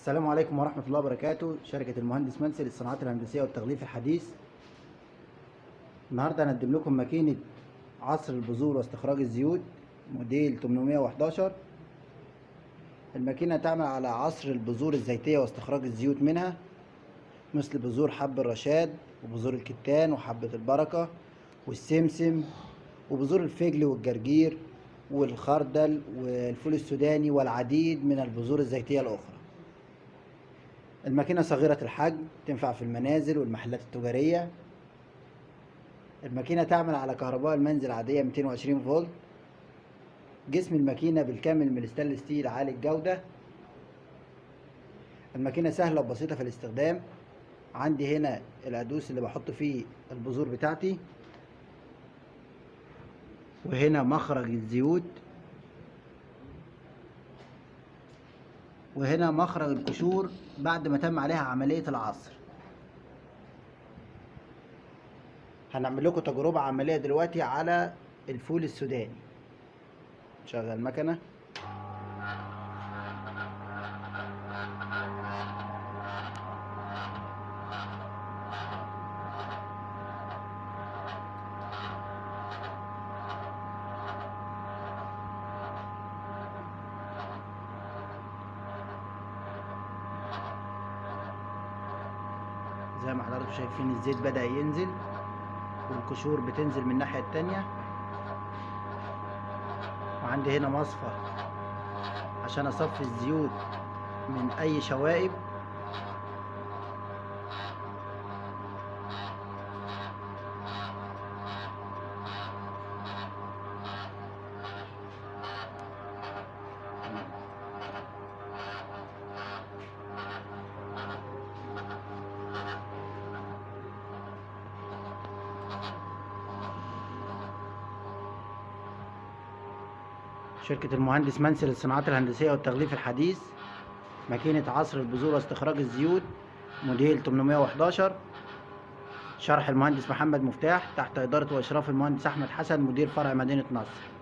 السلام عليكم ورحمة الله وبركاته. شركة المهندس منسي للصناعات الهندسية والتغليف الحديث. النهاردة هنقدم لكم ماكينة عصر البذور واستخراج الزيوت موديل 811. الماكينة تعمل على عصر البذور الزيتية واستخراج الزيوت منها، مثل بذور حب الرشاد وبذور الكتان وحبة البركة والسمسم وبذور الفجل والجرجير والخردل والفول السوداني والعديد من البذور الزيتية الأخرى. الماكينة صغيرة الحجم، تنفع في المنازل والمحلات التجارية. الماكينة تعمل على كهرباء المنزل عادية 220 فولت. جسم الماكينة بالكامل من الستانلس ستيل عالي الجودة. الماكينة سهلة وبسيطة في الاستخدام. عندي هنا القدوس اللي بحط فيه البذور بتاعتي، وهنا مخرج الزيوت، وهنا مخرج القشور بعد ما تم عليها عملية العصر. هنعمل لكم تجربة عملية دلوقتي على الفول السوداني. نشغل المكنة. زي ما حضراتكم شايفين الزيت بدأ ينزل والقشور بتنزل من الناحية التانية، وعندي هنا مصفى عشان اصفي الزيوت من اي شوائب. شركة المهندس منسي للصناعات الهندسية والتغليف الحديث، ماكينة عصر البذور واستخراج الزيوت موديل 811. شرح المهندس محمد مفتاح، تحت إدارة وإشراف المهندس أحمد حسن، مدير فرع مدينة نصر.